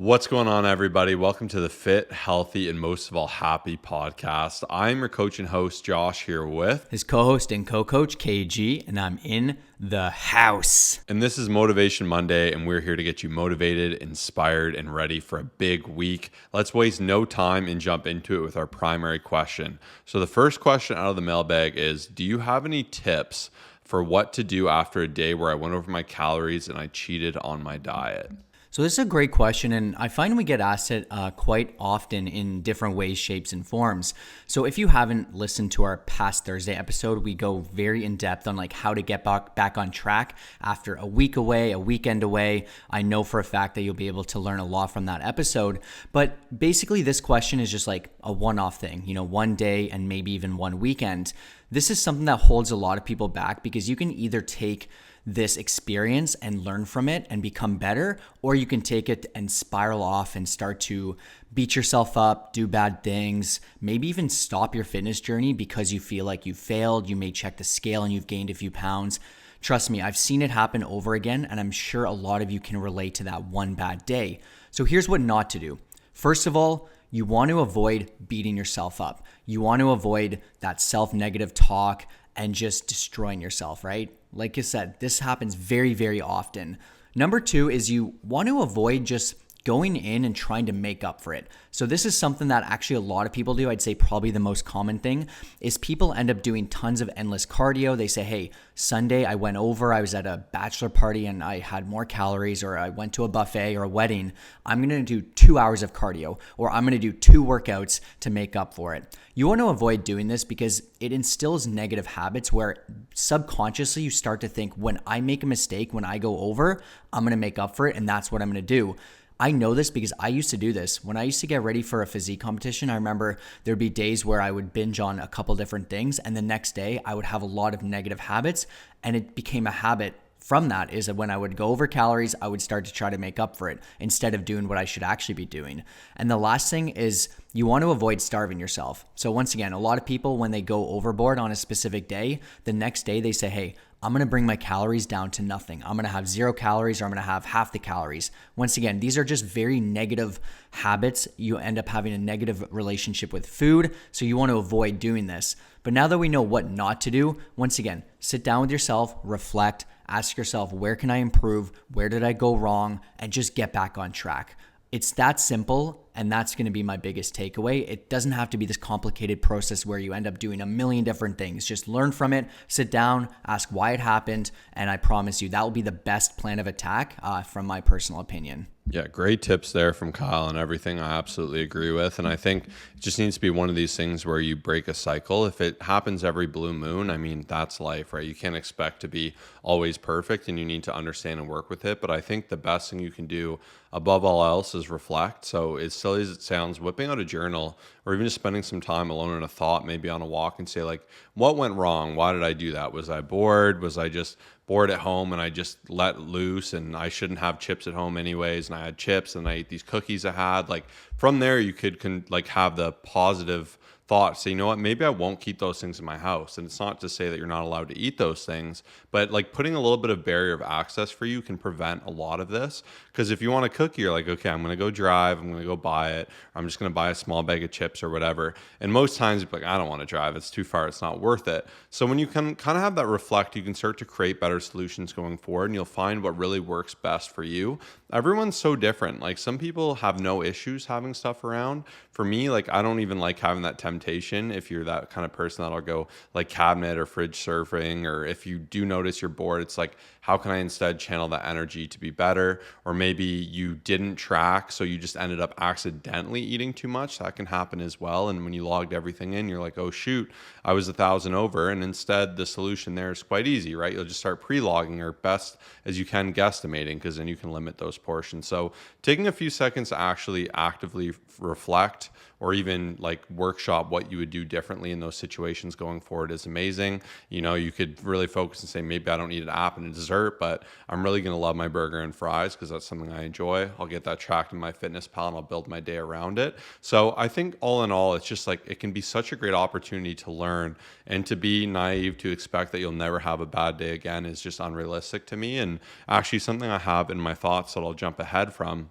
What's going on, everybody? Welcome to the Fit, Healthy, and most of all, Happy podcast. I'm your coach and host, Josh, here with his co-host and co-coach, KG, and I'm in the house. And this is Motivation Monday, and we're here to get you motivated, inspired, and ready for a big week. Let's waste no time and jump into it with our primary question. So the first question out of the mailbag is, do you have any tips for what to do after a day where I went over my calories and I cheated on my diet? So this is a great question, and I find we get asked it quite often in different ways, shapes, and forms. So if you haven't listened to our past Thursday episode, we go very in depth on like how to get back on track after a week away, a weekend away. I know for a fact that you'll be able to learn a lot from that episode. But basically, this question is just like a one-off thing, one day and maybe even one weekend. This is something that holds a lot of people back because you can either take this experience and learn from it and become better, or you can take it and spiral off and start to beat yourself up, do bad things, maybe even stop your fitness journey because you feel like you failed. You may check the scale and you've gained a few pounds. Trust me, I've seen it happen over again, and I'm sure a lot of you can relate to that one bad day. So here's what not to do. First of all, you want to avoid beating yourself up. You want to avoid that self-negative talk and just destroying yourself, right? Like I said, this happens very, very often. Number two is you want to avoid just going in and trying to make up for it. So this is something that actually a lot of people do. I'd say probably the most common thing is people end up doing tons of endless cardio. They say, hey, Sunday I went over, I was at a bachelor party and I had more calories, or I went to a buffet or a wedding. I'm going to do 2 hours of cardio, or I'm going to do 2 workouts to make up for it. You want to avoid doing this because it instills negative habits where subconsciously you start to think, when I make a mistake, when I go over, I'm going to make up for it, and that's what I'm going to do. I know this because I used to do this. When I used to get ready for a physique competition, I remember there'd be days where I would binge on a couple different things, and the next day I would have a lot of negative habits, and it became a habit from that is that when I would go over calories, I would start to try to make up for it instead of doing what I should actually be doing. And the last thing is you want to avoid starving yourself. So once again, a lot of people, when they go overboard on a specific day, the next day they say, hey, I'm going to bring my calories down to nothing. I'm going to have 0 calories, or I'm going to have half the calories. Once again, these are just very negative habits. You end up having a negative relationship with food, so you want to avoid doing this. But now that we know what not to do, once again, sit down with yourself, reflect, ask yourself, where can I improve? Where did I go wrong? And just get back on track. It's that simple, and that's going to be my biggest takeaway. It doesn't have to be this complicated process where you end up doing a million different things. Just learn from it, sit down, ask why it happened, and I promise you that will be the best plan of attack from my personal opinion. Yeah, great tips there from Kyle and everything. I absolutely agree with. And I think it just needs to be one of these things where you break a cycle. If it happens every blue moon, I mean, that's life, right? You can't expect to be always perfect, and you need to understand and work with it. But I think the best thing you can do above all else is reflect. So as silly as it sounds, whipping out a journal or even just spending some time alone in a thought, maybe on a walk, and say like, what went wrong? Why did I do that? Was I bored? Was I just bored at home and I just let loose, and I shouldn't have chips at home anyways, and I had chips and I ate these cookies I had? Like from there you could have the positive thought, say, you know what, maybe I won't keep those things in my house. And it's not to say that you're not allowed to eat those things, but like putting a little bit of barrier of access for you can prevent a lot of this. Because if you want a cookie, you're like, okay, I'm going to go drive, I'm going to go buy it, or I'm just going to buy a small bag of chips or whatever. And most times you're like, I don't want to drive, it's too far, it's not worth it. So when you can kind of have that reflect, you can start to create better solutions going forward, and you'll find what really works best for you. Everyone's so different. Like some people have no issues having stuff around. For me, like I don't even like having that temptation. If you're that kind of person that'll go like cabinet or fridge surfing, or if you do notice you're bored, it's like, how can I instead channel that energy to be better? Or maybe you didn't track, so you just ended up accidentally eating too much. That can happen as well. And when you logged everything in, you're like, oh shoot, I was 1,000 over. And instead the solution there is quite easy, right? You'll just start pre-logging, or best as you can guesstimating, because then you can limit those portions. So taking a few seconds to actually actively reflect, or even like workshop what you would do differently in those situations going forward is amazing. You could really focus and say, maybe I don't need an app and a dessert, but I'm really going to love my burger and fries because that's something I enjoy. I'll get that tracked in my fitness pal and I'll build my day around it. So I think all in all, it's just like, it can be such a great opportunity to learn, and to be naive to expect that you'll never have a bad day again is just unrealistic to me. And actually something I have in my thoughts that I'll jump ahead from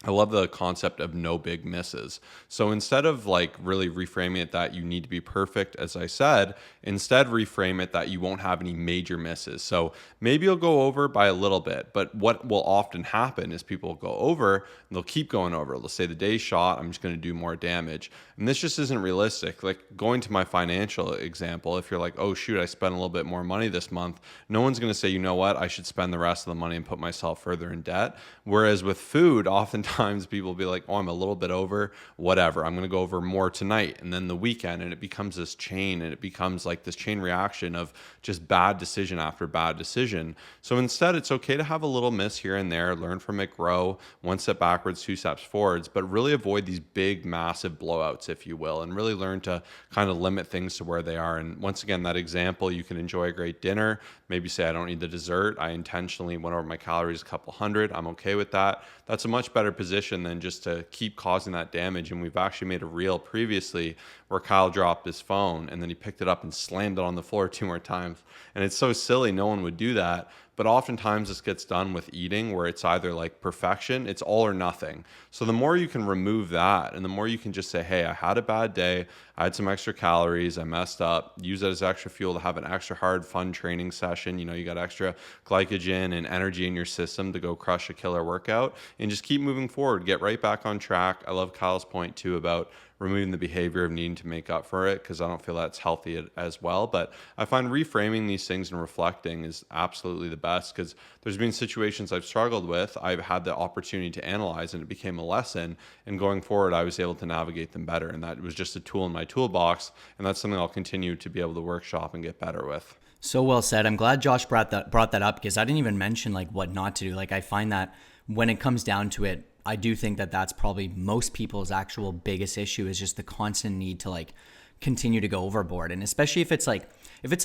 I love the concept of no big misses. So instead of like really reframing it that you need to be perfect, as I said, instead reframe it that you won't have any major misses. So maybe you'll go over by a little bit, but what will often happen is people will go over and they'll keep going over. They'll say the day's shot, I'm just going to do more damage. And this just isn't realistic. Like going to my financial example, if you're like, oh shoot, I spent a little bit more money this month, no one's going to say, you know what, I should spend the rest of the money and put myself further in debt. Whereas with food, oftentimes people will be like, oh, I'm a little bit over, whatever. I'm going to go over more tonight and then the weekend. And it becomes this chain, and it becomes like this chain reaction of just bad decision after bad decision. So instead, it's okay to have a little miss here and there, learn from it, grow, one step backwards, two steps forwards, but really avoid these big, massive blowouts, if you will, and really learn to kind of limit things to where they are. And once again, that example, you can enjoy a great dinner, maybe say, I don't need the dessert. I intentionally went over my calories a couple hundred. I'm okay with that. That's a much better position than just to keep causing that damage. And we've actually made a reel previously where Kyle dropped his phone and then he picked it up and slammed it on the floor 2 more times. And it's so silly, no one would do that. But oftentimes this gets done with eating, where it's either like perfection, it's all or nothing. So the more you can remove that, and the more you can just say, hey, I had a bad day, I had some extra calories, I messed up, use it as extra fuel to have an extra hard, fun training session. You know, you got extra glycogen and energy in your system to go crush a killer workout, and just keep moving forward, get right back on track. I love Kyle's point too about removing the behavior of needing to make up for it, because I don't feel that's healthy as well. But I find reframing these things and reflecting is absolutely the best, because there's been situations I've struggled with, I've had the opportunity to analyze, and it became a lesson. And going forward, I was able to navigate them better. And that was just a tool in my toolbox. And that's something I'll continue to be able to workshop and get better with. So well said. I'm glad Josh brought that up, because I didn't even mention like what not to do. Like I find that when it comes down to it, I do think that that's probably most people's actual biggest issue, is just the constant need to like continue to go overboard. And especially if it's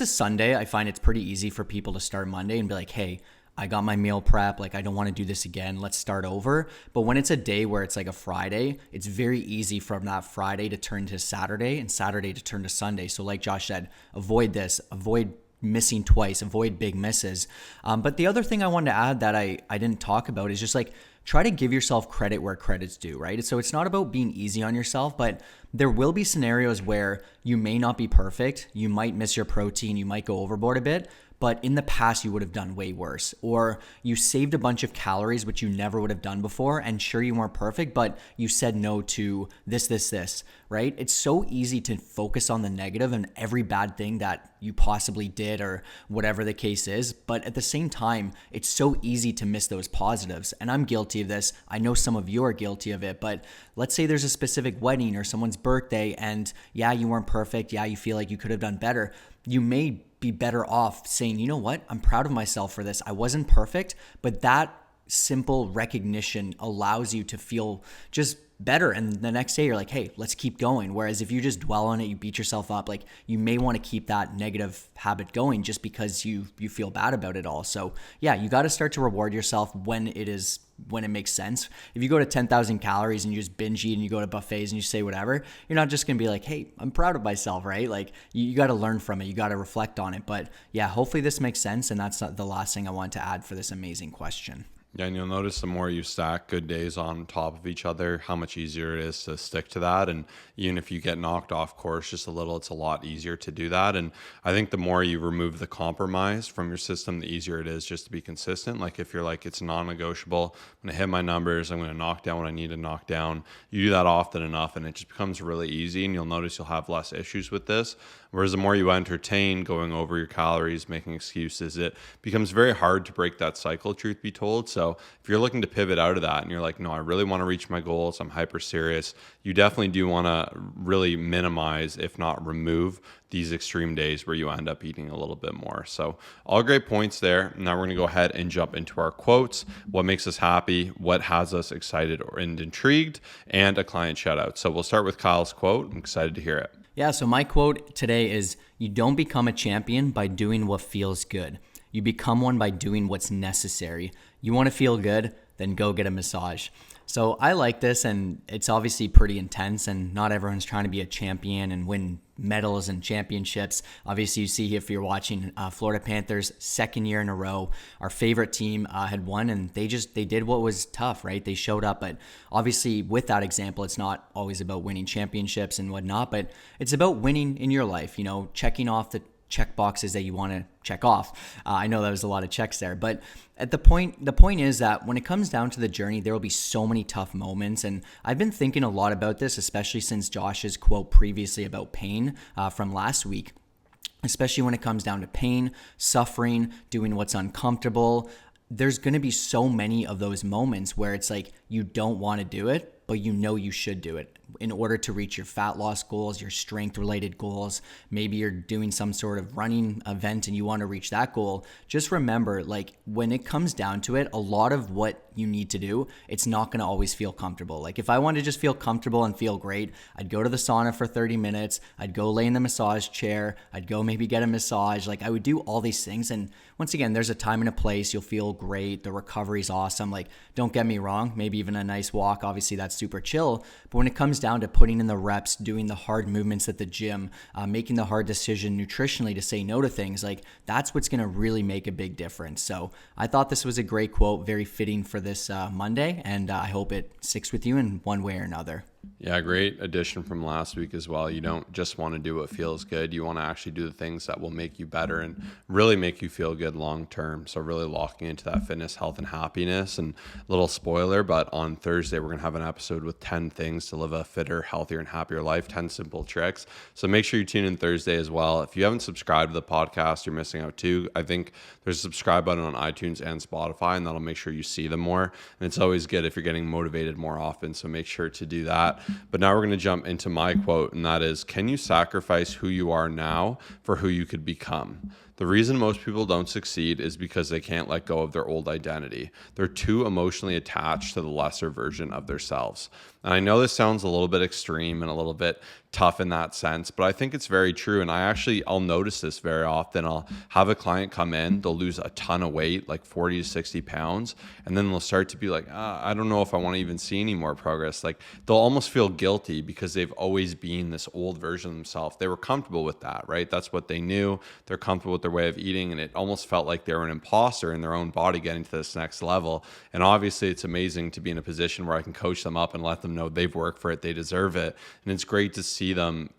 a Sunday, I find it's pretty easy for people to start Monday and be like, hey, I got my meal prep, like I don't want to do this again, let's start over. But when it's a day where it's like a Friday, it's very easy from that Friday to turn to Saturday, and Saturday to turn to Sunday. So like Josh said, avoid this, avoid missing twice, avoid big misses. But the other thing I wanted to add that I didn't talk about is just like, try to give yourself credit where credit's due, right? So it's not about being easy on yourself, but there will be scenarios where you may not be perfect. You might miss your protein. You might go overboard a bit, but in the past you would have done way worse. Or you saved a bunch of calories, which you never would have done before. And sure, you weren't perfect, but you said no to this, right? It's so easy to focus on the negative and every bad thing that you possibly did or whatever the case is. But at the same time, it's so easy to miss those positives. And I'm guilty of this. I know some of you are guilty of it, but let's say there's a specific wedding or someone's birthday and yeah, you weren't perfect. Yeah, you feel like you could have done better. You may be better off saying, you know what? I'm proud of myself for this. I wasn't perfect, but that simple recognition allows you to feel just better. And the next day you're like, hey, let's keep going. Whereas if you just dwell on it, you beat yourself up, like you may want to keep that negative habit going just because you feel bad about it all. So yeah, you got to start to reward yourself when it makes sense. If you go to 10,000 calories and you just binge eat and you go to buffets and you say whatever, you're not just going to be like, hey, I'm proud of myself, right? Like you got to learn from it. You got to reflect on it. But yeah, hopefully this makes sense. And that's the last thing I want to add for this amazing question. Yeah, and you'll notice the more you stack good days on top of each other, how much easier it is to stick to that. And even if you get knocked off course just a little, it's a lot easier to do that. And I think the more you remove the compromise from your system, the easier it is just to be consistent. Like if you're like, it's non-negotiable, I'm going to hit my numbers, I'm going to knock down what I need to knock down. You do that often enough and it just becomes really easy, and you'll notice you'll have less issues with this. Whereas the more you entertain going over your calories, making excuses, it becomes very hard to break that cycle, truth be told. So if you're looking to pivot out of that and you're like, no, I really want to reach my goals, I'm hyper serious, you definitely do want to really minimize, if not remove, these extreme days where you end up eating a little bit more. So all great points there. Now we're going to go ahead and jump into our quotes, what makes us happy, what has us excited and intrigued, and a client shout out. So we'll start with Kyle's quote. I'm excited to hear it. Yeah, so my quote today is, you don't become a champion by doing what feels good. You become one by doing what's necessary. You want to feel good? Then go get a massage. So I like this, and it's obviously pretty intense, and not everyone's trying to be a champion and win medals and championships. Obviously, you see if you're watching Florida Panthers, second year in a row, our favorite team had won, and they did what was tough, right? They showed up, but obviously with that example, it's not always about winning championships and whatnot, but it's about winning in your life, checking off the check boxes that you want to check off. I know that was a lot of checks there, but at the point is that when it comes down to the journey, there will be so many tough moments. And I've been thinking a lot about this, especially since Josh's quote previously about pain from last week, especially when it comes down to pain, suffering, doing what's uncomfortable. There's going to be so many of those moments where it's like you don't want to do it, but you should do it in order to reach your fat loss goals, your strength related goals. Maybe you're doing some sort of running event and you want to reach that goal. Just remember, like when it comes down to it, a lot of what you need to do, it's not going to always feel comfortable. Like if I wanted to just feel comfortable and feel great, I'd go to the sauna for 30 minutes. I'd go lay in the massage chair. I'd go maybe get a massage. Like I would do all these things. And once again, there's a time and a place. You'll feel great. The recovery's awesome. Like don't get me wrong. Maybe even a nice walk. Obviously that's super chill. But when it comes down to putting in the reps, doing the hard movements at the gym, making the hard decision nutritionally to say no to things, like that's what's going to really make a big difference. So I thought this was a great quote, very fitting for this Monday, and I hope it sticks with you in one way or another. Yeah, great addition from last week as well. You don't just want to do what feels good. You want to actually do the things that will make you better and really make you feel good long term. So really locking into that fitness, health, and happiness. And little spoiler, but on Thursday, we're going to have an episode with 10 things to live a fitter, healthier, and happier life, 10 simple tricks. So make sure you tune in Thursday as well. If you haven't subscribed to the podcast, you're missing out too. I think there's a subscribe button on iTunes and Spotify, and that'll make sure you see them more. And it's always good if you're getting motivated more often. So make sure to do that. But now we're going to jump into my quote, and that is, can you sacrifice who you are now for who you could become? The reason most people don't succeed is because they can't let go of their old identity. They're too emotionally attached to the lesser version of themselves. And I know this sounds a little bit extreme and a little bit tough in that sense, but I think it's very true. And I'll notice this very often. I'll have a client come in, they'll lose a ton of weight, like 40 to 60 pounds. And then they'll start to be like, I don't know if I want to even see any more progress. Like they'll almost feel guilty because they've always been this old version of themselves. They were comfortable with that, right? That's what they knew. They're comfortable with their way of eating. And it almost felt like they were an imposter in their own body getting to this next level. And obviously it's amazing to be in a position where I can coach them up and let them know they've worked for it, they deserve it. And it's great to see them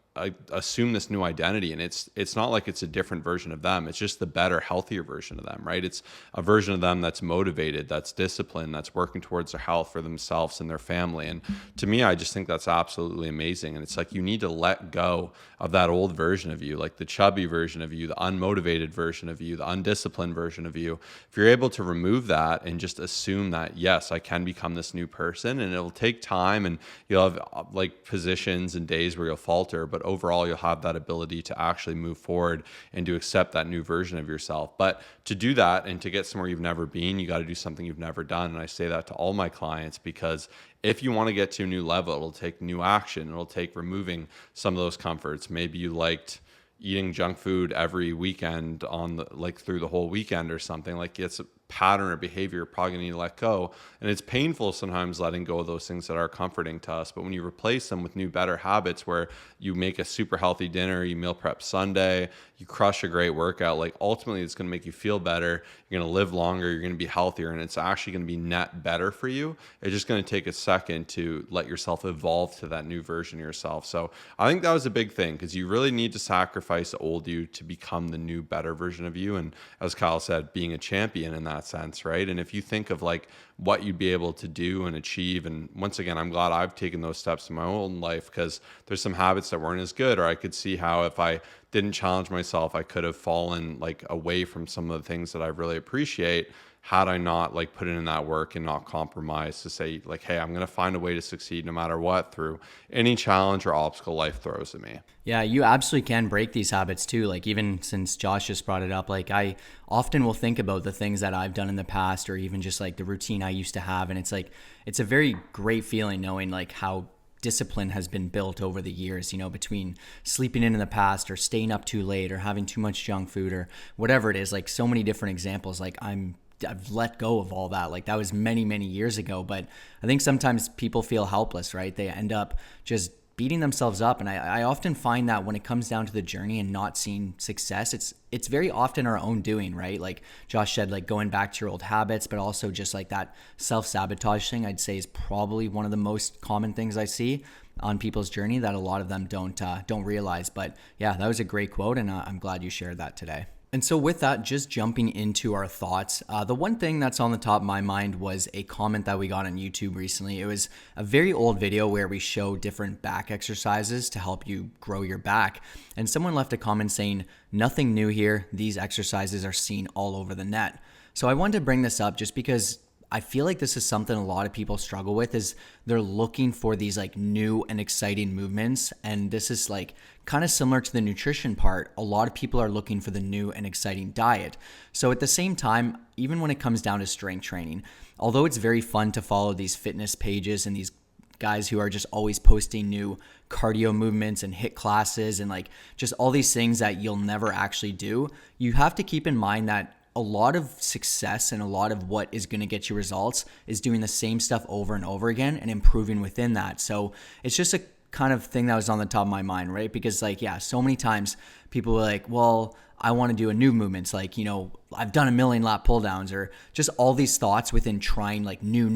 assume this new identity, and it's not like it's a different version of them. It's just the better, healthier version of them, right? It's a version of them that's motivated, that's disciplined, that's working towards their health for themselves and their family. And to me, I just think that's absolutely amazing. And it's like you need to let go of that old version of you, like the chubby version of you, the unmotivated version of you, the undisciplined version of you. If you're able to remove that and just assume that, yes, I can become this new person, and it'll take time, and you'll have like positions and days where you'll falter, but overall you'll have that ability to actually move forward and to accept that new version of yourself. But to do that and to get somewhere you've never been, you got to do something you've never done. And I say that to all my clients, because if you want to get to a new level, it'll take new action. It'll take removing some of those comforts. Maybe you liked eating junk food every weekend through the whole weekend or something. Like it's a pattern or behavior you're probably gonna need to let go. And it's painful sometimes letting go of those things that are comforting to us. But when you replace them with new, better habits, where you make a super healthy dinner, you meal prep Sunday, you crush a great workout, like ultimately it's gonna make you feel better. You're gonna live longer, you're gonna be healthier, and it's actually gonna be net better for you. It's just gonna take a second to let yourself evolve to that new version of yourself. So I think that was a big thing, because you really need to sacrifice the old you to become the new, better version of you. And as Kyle said, being a champion in that sense, right? And if you think of like what you'd be able to do and achieve, and once again, I'm glad I've taken those steps in my own life, because there's some habits that weren't as good, or I could see how if I didn't challenge myself, I could have fallen like away from some of the things that I really appreciate, had I not like put in that work and not compromise to say like, hey, I'm going to find a way to succeed no matter what, through any challenge or obstacle life throws at me. Yeah, you absolutely can break these habits too. Like even since Josh just brought it up, like I often will think about the things that I've done in the past, or even just like the routine I used to have. And it's like, it's a very great feeling knowing like how discipline has been built over the years, between sleeping in the past, or staying up too late, or having too much junk food, or whatever it is. Like so many different examples. Like I'm I've let go of all that. Like that was many, many years ago. But I think sometimes people feel helpless, right? They end up just beating themselves up. And I often find that when it comes down to the journey and not seeing success, it's very often our own doing, right? Like Josh said, like going back to your old habits, but also just like that self-sabotage thing, I'd say is probably one of the most common things I see on people's journey that a lot of them don't realize. But yeah, that was a great quote, and I'm glad you shared that today. And so with that, just jumping into our thoughts, the one thing that's on the top of my mind was a comment that we got on YouTube recently. It was a very old video where we show different back exercises to help you grow your back. And someone left a comment saying, "Nothing new here. These exercises are seen all over the net." So I wanted to bring this up just because I feel like this is something a lot of people struggle with, is they're looking for these like new and exciting movements. And this is like kind of similar to the nutrition part. A lot of people are looking for the new and exciting diet. So at the same time, even when it comes down to strength training, although it's very fun to follow these fitness pages and these guys who are just always posting new cardio movements and HIIT classes and like just all these things that you'll never actually do, you have to keep in mind that a lot of success and a lot of what is going to get you results is doing the same stuff over and over again and improving within that. So it's just a kind of thing that was on the top of my mind, right? Because like, yeah, so many times people were like, well, I want to do a new movements. Like, you know, I've done a million lat pull downs, or just all these thoughts within trying like new.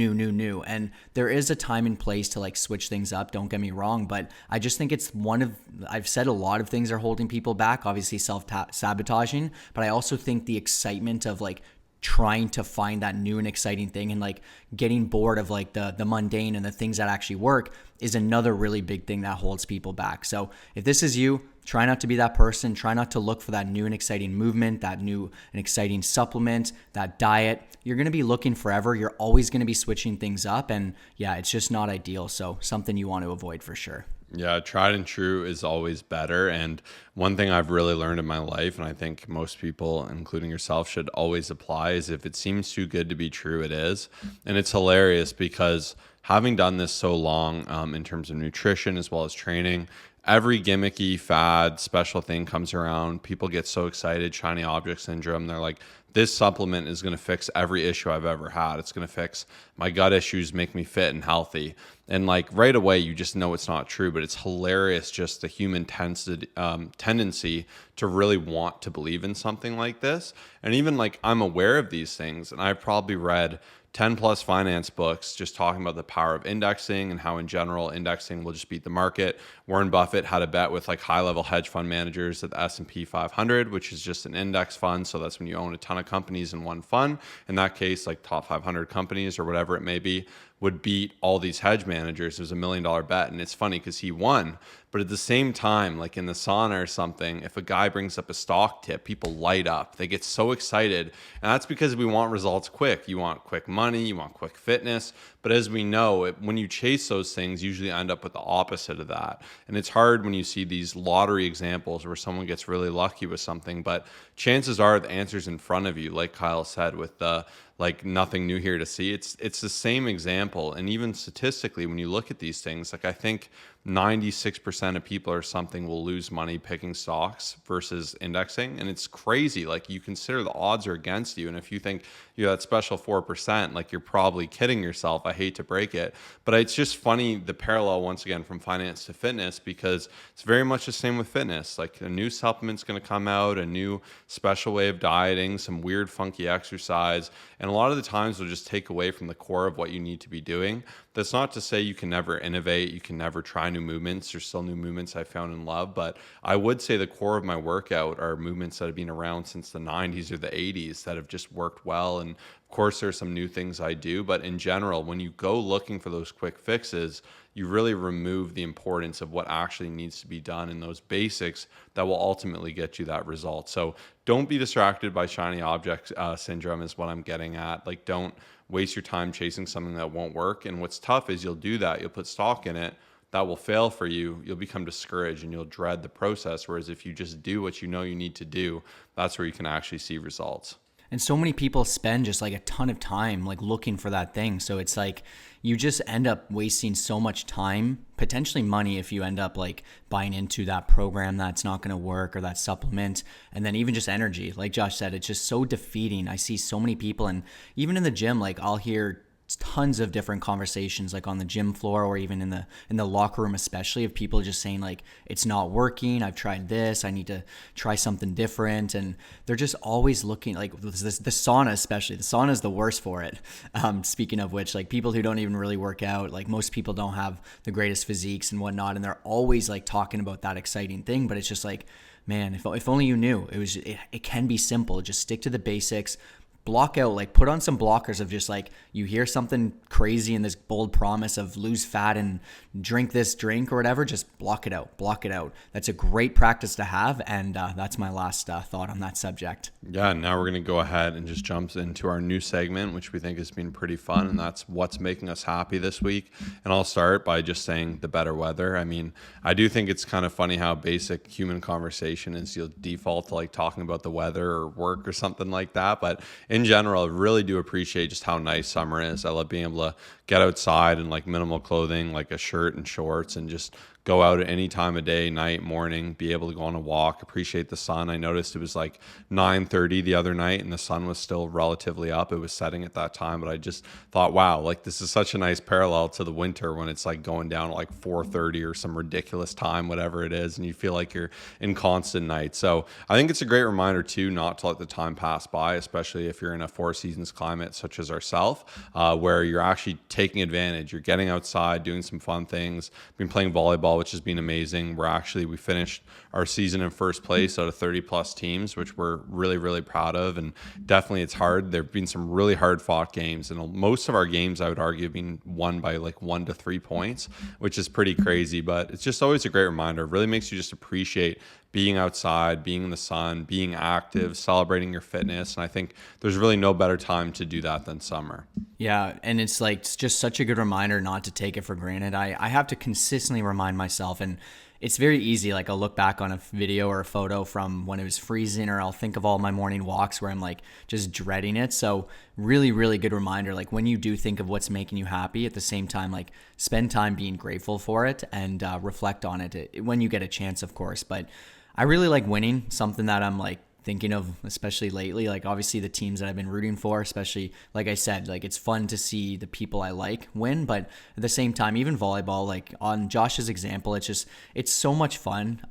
And there is a time and place to like switch things up. Don't get me wrong. But I just think it's I've said a lot of things are holding people back, obviously self-sabotaging, but I also think the excitement of like trying to find that new and exciting thing and like getting bored of like the mundane and the things that actually work is another really big thing that holds people back. So if this is you, try not to be that person. Try not to look for that new and exciting movement, that new and exciting supplement, that diet. You're going to be looking forever. You're always going to be switching things up. And yeah, it's just not ideal. So something you want to avoid for sure. Yeah, tried and true is always better. And one thing I've really learned in my life, and I think most people, including yourself, should always apply, is if it seems too good to be true, it is. And it's hilarious because having done this so long in terms of nutrition as well as training, every gimmicky fad special thing comes around. People get so excited, shiny object syndrome. They're like, this supplement is going to fix every issue I've ever had. It's going to fix my gut issues, make me fit and healthy. And like right away, you just know it's not true, but it's hilarious just the human tendency to really want to believe in something like this. And even like I'm aware of these things, and I've probably read 10 plus finance books just talking about the power of indexing and how in general indexing will just beat the market. Warren Buffett had a bet with like high level hedge fund managers at the S&P 500, which is just an index fund. So that's when you own a ton of companies in one fund. In that case, like top 500 companies or whatever it may be would beat all these hedge managers. It was $1 million bet. And it's funny because he won. But at the same time, like in the sauna or something, if a guy brings up a stock tip, people light up. They get so excited. And that's because we want results quick. You want quick money, you want quick fitness. But as we know, when you chase those things, you usually end up with the opposite of that. And it's hard when you see these lottery examples where someone gets really lucky with something. But chances are the answer's in front of you, like Kyle said, with the like nothing new here to see. It's the same example. And even statistically, when you look at these things, like I think 96% of people or something will lose money picking stocks versus indexing. And it's crazy. Like you consider the odds are against you. And if you think you have that special 4%, like you're probably kidding yourself. I hate to break it. But it's just funny, the parallel once again from finance to fitness, because it's very much the same with fitness. Like a new supplement's going to come out, a new special way of dieting, some weird funky exercise. And a lot of the times will just take away from the core of what you need to be doing. That's not to say you can never innovate, you can never try new movements. There's still new movements I found and love, but I would say the core of my workout are movements that have been around since the 90s or the 80s that have just worked well. And of course, there's some new things I do, but in general, when you go looking for those quick fixes, you really remove the importance of what actually needs to be done in those basics that will ultimately get you that result. So don't be distracted by shiny object syndrome is what I'm getting at. Like don't waste your time chasing something that won't work. And what's tough is you'll do that. You'll put stock in it. That will fail for you. You'll become discouraged and you'll dread the process. Whereas if you just do what you know you need to do, that's where you can actually see results. And so many people spend just like a ton of time like looking for that thing. So it's like you just end up wasting so much time, potentially money, if you end up like buying into that program that's not going to work, or that supplement, and then even just energy. Like Josh said, it's just so defeating. I see so many people, and even in the gym, like I'll hear tons of different conversations like on the gym floor, or even in the locker room, especially, of people just saying like, it's not working, I've tried this, I need to try something different. And they're just always looking like the sauna, especially the sauna is the worst for it. Speaking of which, like people who don't even really work out, like most people don't have the greatest physiques and whatnot, and they're always like talking about that exciting thing. But it's just like, man, if only you knew, it can be simple. Just stick to the basics. Block out, like put on some blockers of just like, you hear something crazy in this bold promise of lose fat and drink this drink or whatever, just block it out. That's a great practice to have. And that's my last thought on that subject. Yeah, now we're going to go ahead and just jump into our new segment, which we think has been pretty fun, and that's what's making us happy this week. And I'll start by just saying the better weather. I mean, I do think it's kind of funny how basic human conversation is you'll default to like talking about the weather or work or something like that. But in general, I really do appreciate just how nice summer is. I love being able to get outside in like minimal clothing, like a shirt and shorts, and just go out at any time of day, night, morning, be able to go on a walk, appreciate the sun. I noticed it was like 9:30 the other night and the sun was still relatively up. It was setting at that time, but I just thought, wow, like this is such a nice parallel to the winter when it's like going down at like 4:30 or some ridiculous time, whatever it is, and you feel like you're in constant night. So I think it's a great reminder too, not to let the time pass by, especially if you're in a four seasons climate such as ourselves, where you're actually taking advantage. You're getting outside, doing some fun things. Been playing volleyball, which has been amazing. We finished our season in first place out of 30 plus teams, which we're really, really proud of. And definitely it's hard. There've been some really hard fought games, and most of our games, I would argue, have been won by like 1 to 3 points, which is pretty crazy. But it's just always a great reminder. It really makes you just appreciate being outside, being in the sun, being active, celebrating your fitness. And I think there's really no better time to do that than summer. Yeah, and it's like, it's just such a good reminder not to take it for granted. I have to consistently remind myself, and it's very easy. Like I'll look back on a video or a photo from when it was freezing, or I'll think of all my morning walks where I'm like just dreading it. So really, really good reminder. Like when you do think of what's making you happy, at the same time, like spend time being grateful for it, and reflect on it when you get a chance, of course. But I really like winning, something that I'm like thinking of, especially lately. Like obviously the teams that I've been rooting for, especially, like I said, like it's fun to see the people I like win. But at the same time, even volleyball, like on Josh's example, it's so much fun.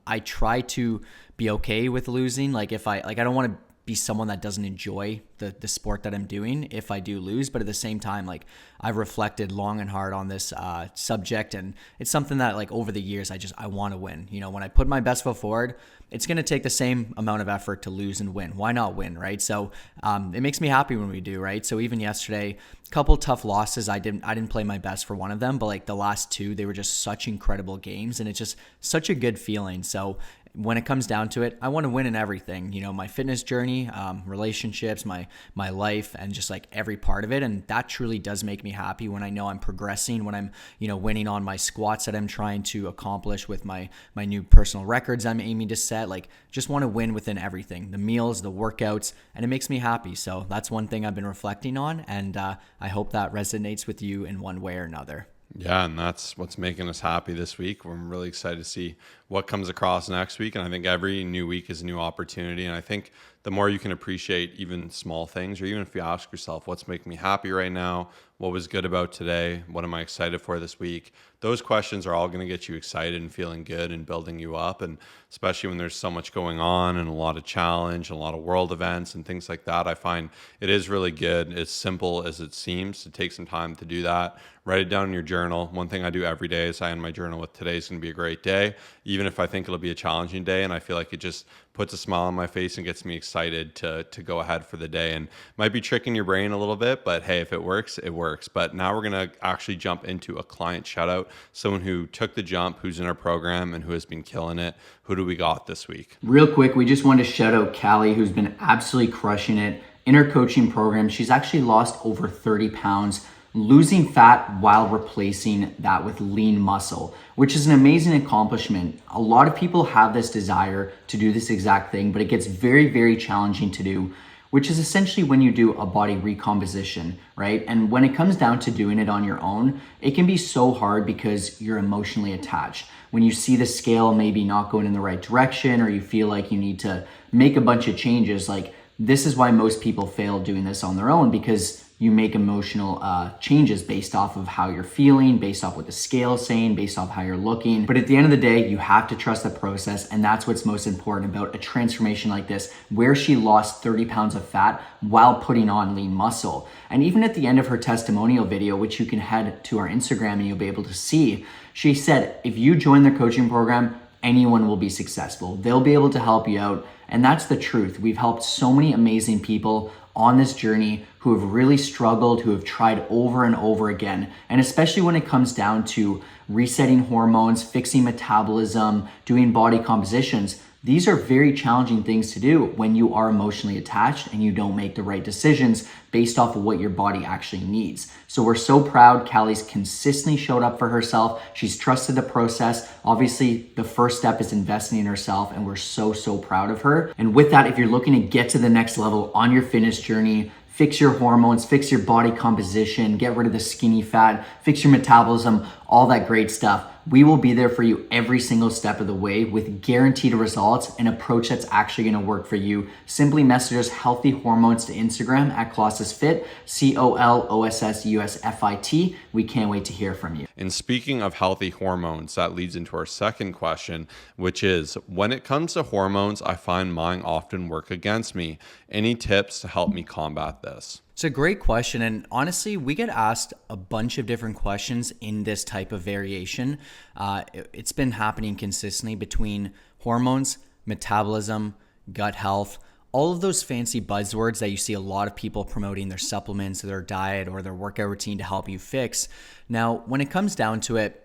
I try to be okay with losing. Like I don't want to be someone that doesn't enjoy the sport that I'm doing if I do lose. But at the same time, like I've reflected long and hard on this subject, and it's something that like over the years, I want to win. You know, when I put my best foot forward, it's going to take the same amount of effort to lose and win. Why not win, right? So it makes me happy when we do, right? So even yesterday, a couple tough losses. I didn't play my best for one of them, but like the last two, they were just such incredible games, and it's just such a good feeling. So when it comes down to it, I want to win in everything, you know, my fitness journey, relationships, my life, and just like every part of it. And that truly does make me happy when I know I'm progressing, when I'm, you know, winning on my squats that I'm trying to accomplish with my new personal records I'm aiming to set. Like just want to win within everything, the meals, the workouts, and it makes me happy. So that's one thing I've been reflecting on, and I hope that resonates with you in one way or another. Yeah, and that's what's making us happy this week. I'm really excited to see what comes across next week. And I think every new week is a new opportunity. And I think the more you can appreciate even small things, or even if you ask yourself, what's making me happy right now? What was good about today? What am I excited for this week? Those questions are all going to get you excited and feeling good and building you up. And especially when there's so much going on and a lot of challenge, and a lot of world events and things like that, I find it is really good, as simple as it seems, to take some time to do that. Write it down in your journal. One thing I do every day is I end my journal with, today's going to be a great day, even if I think it'll be a challenging day. And I feel like it just puts a smile on my face and gets me excited to go ahead for the day. And might be tricking your brain a little bit, but hey, if it works, it works. But now we're going to actually jump into a client shout out, someone who took the jump, who's in our program and who has been killing it. Who do we got this week? Real quick, we just wanted to shout out Callie, who's been absolutely crushing it in her coaching program. She's actually lost over 30 pounds, losing fat while replacing that with lean muscle, which is an amazing accomplishment. A lot of people have this desire to do this exact thing, but it gets very, very challenging to do. which is essentially when you do a body recomposition, right? And when it comes down to doing it on your own, it can be so hard because you're emotionally attached. When you see the scale maybe not going in the right direction, or you feel like you need to make a bunch of changes, like this is why most people fail doing this on their own, because you make emotional changes based off of how you're feeling, based off what the scale is saying, based off how you're looking. But at the end of the day, you have to trust the process, and that's what's most important about a transformation like this, where she lost 30 pounds of fat while putting on lean muscle. And even at the end of her testimonial video, which you can head to our Instagram and you'll be able to see, she said, if you join the coaching program, anyone will be successful. They'll be able to help you out. And that's the truth. We've helped so many amazing people on this journey who have really struggled, who have tried over and over again. And especially when it comes down to resetting hormones, fixing metabolism, doing body compositions, these are very challenging things to do when you are emotionally attached and you don't make the right decisions based off of what your body actually needs. So we're so proud. Callie's consistently showed up for herself. She's trusted the process. Obviously, the first step is investing in herself, and we're so proud of her. And with that, if you're looking to get to the next level on your fitness journey, fix your hormones, fix your body composition, get rid of the skinny fat, fix your metabolism, all that great stuff, we will be there for you every single step of the way with guaranteed results, an approach that's actually going to work for you. Simply message us healthy hormones to Instagram at ColossusFit, ColossusFit. We can't wait to hear from you. And speaking of healthy hormones, that leads into our second question, which is, when it comes to hormones, I find mine often work against me. Any tips to help me combat this? It's a great question. And honestly, we get asked a bunch of different questions in this type of variation. It's been happening consistently between hormones, metabolism, gut health, all of those fancy buzzwords that you see a lot of people promoting their supplements, their diet, or their workout routine to help you fix. Now, when it comes down to it,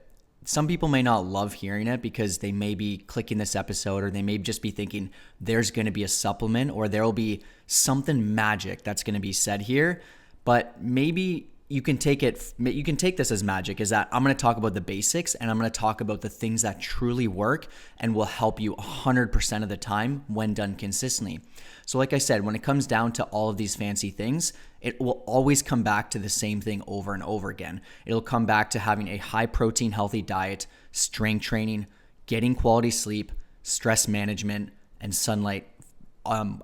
some people may not love hearing it because they may be clicking this episode, or they may just be thinking there's going to be a supplement or there will be something magic that's going to be said here. But maybe you can take this as magic, is that I'm going to talk about the basics, and I'm going to talk about the things that truly work and will help you 100% of the time when done consistently. So like I said, when it comes down to all of these fancy things, it will always come back to the same thing over and over again. It'll come back to having a high protein, healthy diet, strength training, getting quality sleep, stress management, and sunlight,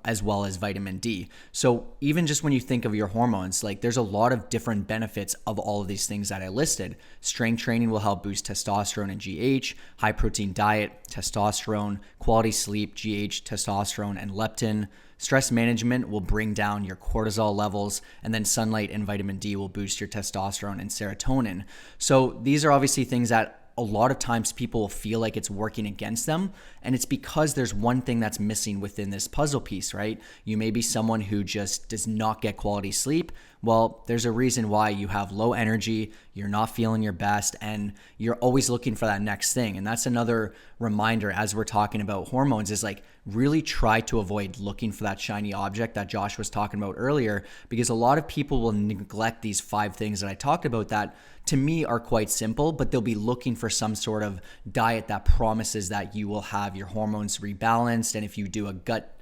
as well as vitamin D. So even just when you think of your hormones, like there's a lot of different benefits of all of these things that I listed. Strength training will help boost testosterone and GH, high protein diet, testosterone, quality sleep, GH, testosterone, and leptin. Stress management will bring down your cortisol levels, and then sunlight and vitamin D will boost your testosterone and serotonin. So these are obviously things that a lot of times people will feel like it's working against them, and it's because there's one thing that's missing within this puzzle piece, right? You may be someone who just does not get quality sleep. Well, there's a reason why you have low energy, you're not feeling your best, and you're always looking for that next thing. And that's another reminder as we're talking about hormones, is like really try to avoid looking for that shiny object that Josh was talking about earlier, because a lot of people will neglect these 5 things that I talked about that to me are quite simple, but they'll be looking for some sort of diet that promises that you will have your hormones rebalanced. And if you do a gut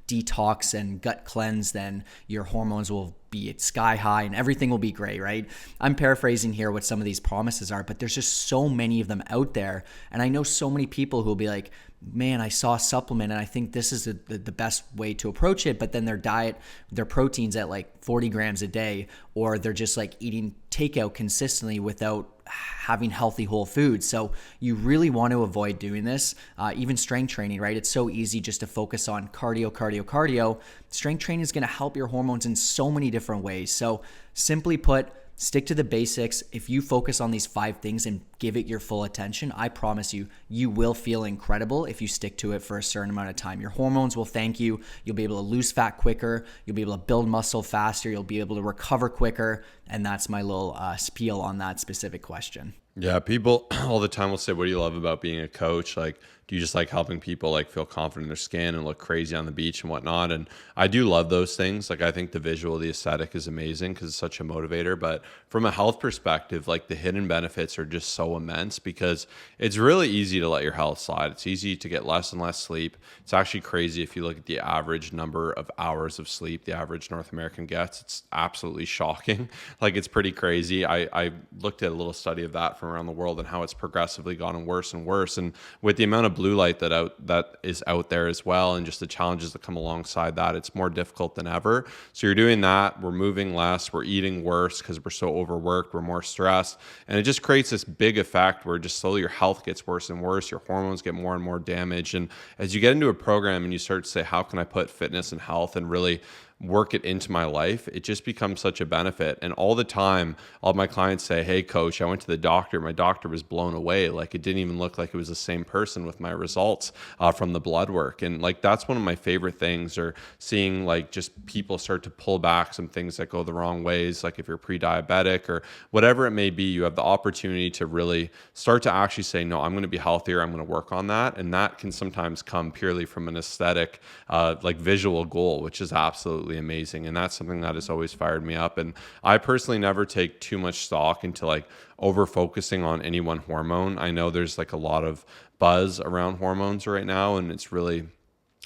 detox and gut cleanse, then your hormones will be at sky high and everything will be great, right? I'm paraphrasing here what some of these promises are, but there's just so many of them out there. And I know so many people who will be like, man, I saw a supplement and I think this is the best way to approach it. But then their diet, their protein's at like 40 grams a day, or they're just like eating takeout consistently without having healthy whole foods. So you really want to avoid doing this. Even strength training, right? It's so easy just to focus on cardio. Strength training is going to help your hormones in so many different ways. So simply put, stick to the basics. If you focus on these 5 things and give it your full attention, I promise you, you will feel incredible if you stick to it for a certain amount of time. Your hormones will thank you. You'll be able to lose fat quicker. You'll be able to build muscle faster. You'll be able to recover quicker. And that's my little spiel on that specific question. Yeah, people all the time will say, what do you love about being a coach? Like, do you just like helping people like feel confident in their skin and look crazy on the beach and whatnot? And I do love those things. Like I think the visual, the aesthetic is amazing because it's such a motivator. But from a health perspective, like the hidden benefits are just so immense because it's really easy to let your health slide. It's easy to get less and less sleep. It's actually crazy if you look at the average number of hours of sleep the average North American gets. It's absolutely shocking. Like it's pretty crazy. I looked at a little study of that from around the world and how it's progressively gotten worse and worse. And with the amount of blue light that is out there as well, and just the challenges that come alongside that, it's more difficult than ever. So you're doing that. We're moving less. We're eating worse because we're so overworked. We're more stressed, and it just creates this big effect where just slowly your health gets worse and worse. Your hormones get more and more damaged. And as you get into a program and you start to say, how can I put fitness and health and really work it into my life, it just becomes such a benefit. And all the time, all my clients say, hey coach, I went to the doctor, my doctor was blown away. Like it didn't even look like it was the same person with my results from the blood work. And like that's one of my favorite things, or seeing like just people start to pull back some things that go the wrong ways. Like if you're pre-diabetic or whatever it may be, you have the opportunity to really start to actually say, no, I'm going to be healthier, I'm going to work on that. And that can sometimes come purely from an aesthetic like visual goal, which is absolutely amazing. And that's something that has always fired me up. And I personally never take too much stock into like over focusing on any one hormone. I know there's like a lot of buzz around hormones right now, and it's really,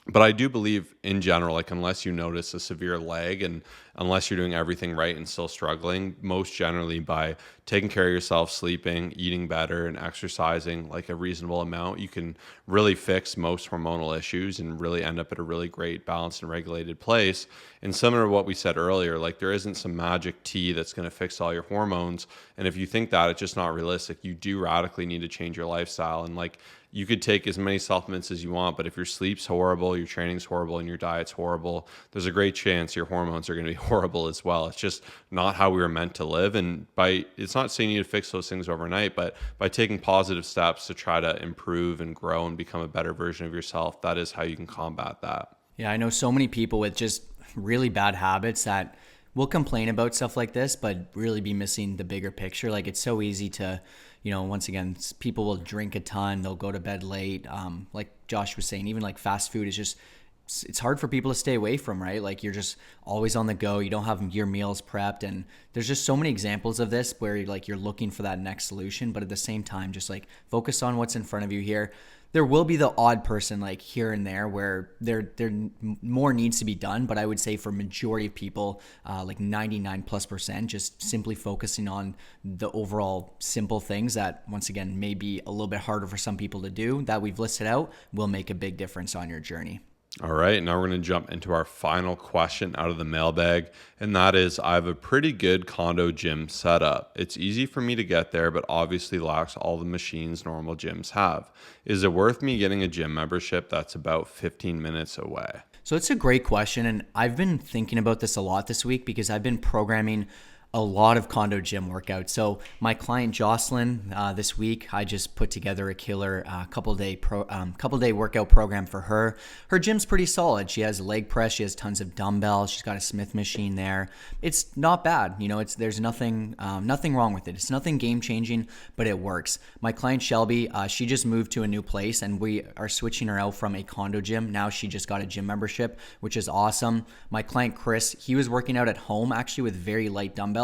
but I do believe in general, like unless you notice a severe lag and unless you're doing everything right and still struggling, most generally by taking care of yourself, sleeping, eating better, and exercising like a reasonable amount, you can really fix most hormonal issues and really end up at a really great balanced and regulated place. And similar to what we said earlier, like there isn't some magic tea that's going to fix all your hormones. And if you think that, it's just not realistic. You do radically need to change your lifestyle. And like you could take as many supplements as you want, but if your sleep's horrible, your training's horrible, and your diet's horrible, there's a great chance your hormones are going to be horrible as well. It's just not how we were meant to live. And it's not saying you need to fix those things overnight, but by taking positive steps to try to improve and grow and become a better version of yourself, that is how you can combat that. Yeah, I know so many people with just really bad habits that will complain about stuff like this, but really be missing the bigger picture. Like it's so easy to, once again, people will drink a ton, they'll go to bed late. Like Josh was saying, even like fast food is just, it's hard for people to stay away from, right? Like you're just always on the go. You don't have your meals prepped. And there's just so many examples of this where you're looking for that next solution, but at the same time, just like focus on what's in front of you here. There will be the odd person like here and there where there more needs to be done. But I would say for majority of people, like 99+%, just simply focusing on the overall simple things that, once again, may be a little bit harder for some people to do that we've listed out, will make a big difference on your journey. All right, now we're going to jump into our final question out of the mailbag, and that is, I have a pretty good condo gym set up. It's easy for me to get there, but obviously lacks all the machines normal gyms have. Is it worth me getting a gym membership that's about 15 minutes away? So it's a great question, and I've been thinking about this a lot this week because I've been programming a lot of condo gym workouts. So my client Jocelyn, this week I just put together a killer couple day workout program for her. Her gym's pretty solid. She has leg press, she has tons of dumbbells, she's got a Smith machine there. It's not bad, there's nothing wrong with it. It's nothing game changing, but it works. My client Shelby, she just moved to a new place and we are switching her out from a condo gym. Now she just got a gym membership, which is awesome. My client Chris, he was working out at home actually with very light dumbbells,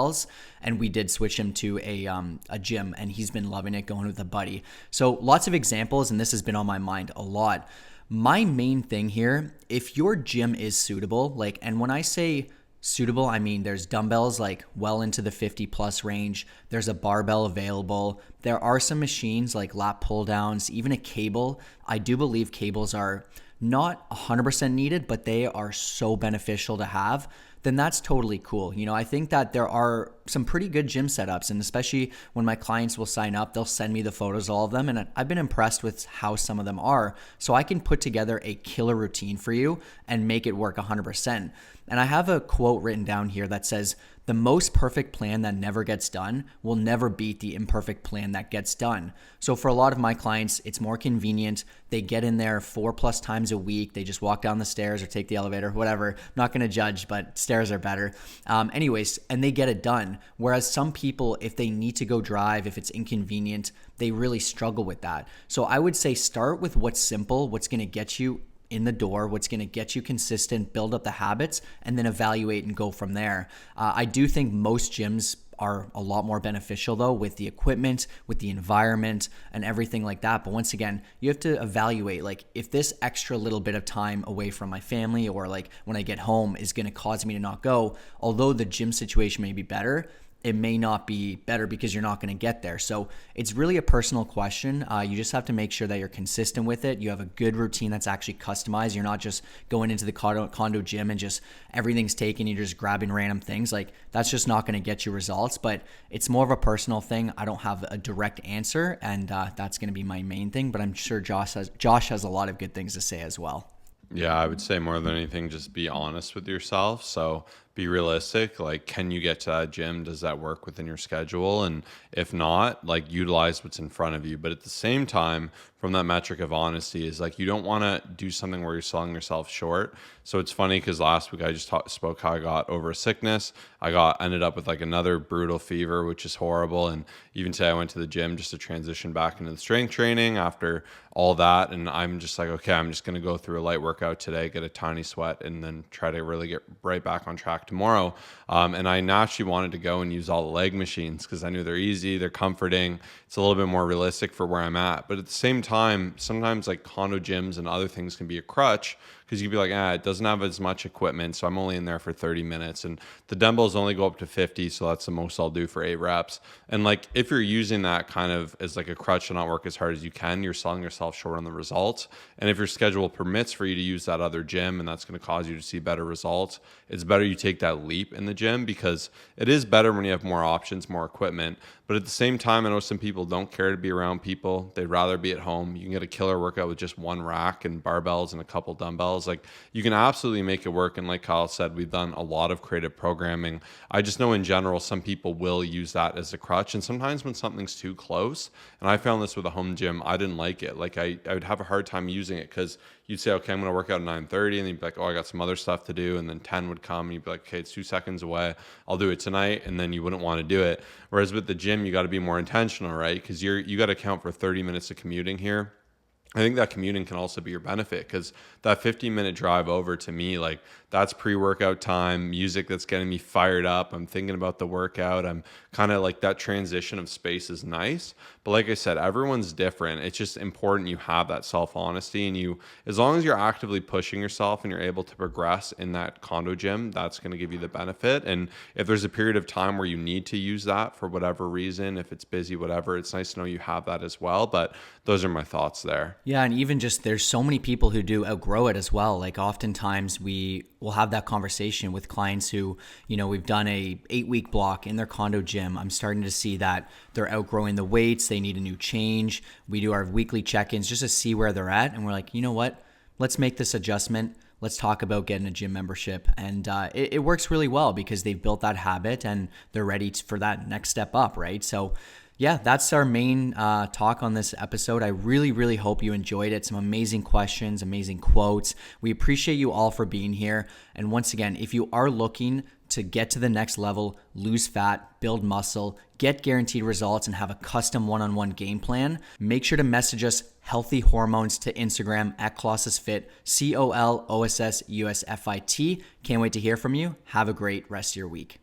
and we did switch him to a gym, and he's been loving it, going with a buddy. So lots of examples, and this has been on my mind a lot. My main thing here, if your gym is suitable, and when I say suitable, I mean there's dumbbells like well into the 50+ range. There's a barbell available. There are some machines like lat pull downs, even a cable. I do believe cables are not 100% needed, but they are so beneficial to have. Then that's totally cool. I think that there are some pretty good gym setups, and especially when my clients will sign up, they'll send me the photos of all of them, and I've been impressed with how some of them are. So I can put together a killer routine for you and make it work 100%. And I have a quote written down here that says, the most perfect plan that never gets done will never beat the imperfect plan that gets done. So for a lot of my clients, it's more convenient. They get in there 4+ times a week. They just walk down the stairs or take the elevator, whatever. I'm not going to judge, but stairs are better. Anyways, and they get it done. Whereas some people, if they need to go drive, if it's inconvenient, they really struggle with that. So I would say start with what's simple, what's going to get you in the door, what's going to get you consistent, build up the habits, and then evaluate and go from there. I do think most gyms are a lot more beneficial though with the equipment, with the environment and everything like that. But once again, you have to evaluate, like, if this extra little bit of time away from my family or like when I get home is going to cause me to not go, although the gym situation may be better, it may not be better because you're not going to get there. So it's really a personal question. You just have to make sure that you're consistent with it. You have a good routine that's actually customized. You're not just going into the condo gym and just everything's taken. You're just grabbing random things. Like, that's just not going to get you results, but it's more of a personal thing. I don't have a direct answer, and that's going to be my main thing, but I'm sure Josh has a lot of good things to say as well. Yeah, I would say more than anything, just be honest with yourself. So be realistic. Like, can you get to that gym? Does that work within your schedule? And if not, like, utilize what's in front of you. But at the same time, from that metric of honesty, is like, you don't want to do something where you're selling yourself short. So it's funny because last week I just spoke how I got over a sickness. Ended up with like another brutal fever, which is horrible. And even today I went to the gym just to transition back into the strength training after all that. And I'm just like, okay, I'm just going to go through a light workout today, get a tiny sweat, and then try to really get right back on track tomorrow. And I naturally wanted to go and use all the leg machines because I knew they're easy, they're comforting. It's a little bit more realistic for where I'm at. But at the same time, sometimes like condo gyms and other things can be a crutch because you can be like, it doesn't have as much equipment, so I'm only in there for 30 minutes. And the dumbbells only go up to 50, so that's the most I'll do for 8 reps. And like, if you're using that kind of as like a crutch to not work as hard as you can, you're selling yourself short on the results. And if your schedule permits for you to use that other gym and that's going to cause you to see better results, it's better you take that leap in the gym, because it is better when you have more options, more equipment. But at the same time, I know some people don't care to be around people. They'd rather be at home. You can get a killer workout with just one rack and barbells and a couple dumbbells. Like, you can absolutely make it work. And like Kyle said, we've done a lot of creative programming. I just know in general, some people will use that as a crutch. And sometimes when something's too close, and I found this with a home gym, I didn't like it. Like, I would have a hard time using it because you'd say, okay, I'm going to work out at 9:30. And then you'd be like, oh, I got some other stuff to do. And then 10 would come and you'd be like, okay, it's 2 seconds away. I'll do it tonight. And then you wouldn't want to do it. Whereas with the gym, you got to be more intentional, right? Because you got to count for 30 minutes of commuting here. I think that commuting can also be your benefit, because that 15-minute drive over, to me, like, that's pre-workout time, music that's getting me fired up. I'm thinking about the workout. I'm kind of like, that transition of space is nice. But like I said, everyone's different. It's just important you have that self-honesty, and you, as long as you're actively pushing yourself and you're able to progress in that condo gym, that's going to give you the benefit. And if there's a period of time where you need to use that for whatever reason, if it's busy, whatever, it's nice to know you have that as well. But those are my thoughts there. Yeah, and even just, there's so many people who do outgrow it as well. Like, oftentimes we will have that conversation with clients who, we've done a 8-week block in their condo gym. I'm starting to see that they're outgrowing the weights. They need a new change. We do our weekly check-ins just to see where they're at. And we're like, you know what? Let's make this adjustment. Let's talk about getting a gym membership. And it works really well because they've built that habit and they're ready for that next step up, right? So yeah, that's our main talk on this episode. I really, really hope you enjoyed it. Some amazing questions, amazing quotes. We appreciate you all for being here. And once again, if you are looking to get to the next level, lose fat, build muscle, get guaranteed results, and have a custom one-on-one game plan, make sure to message us Healthy Hormones to Instagram at ColossusFit, ColossusUSFIT. Can't wait to hear from you. Have a great rest of your week.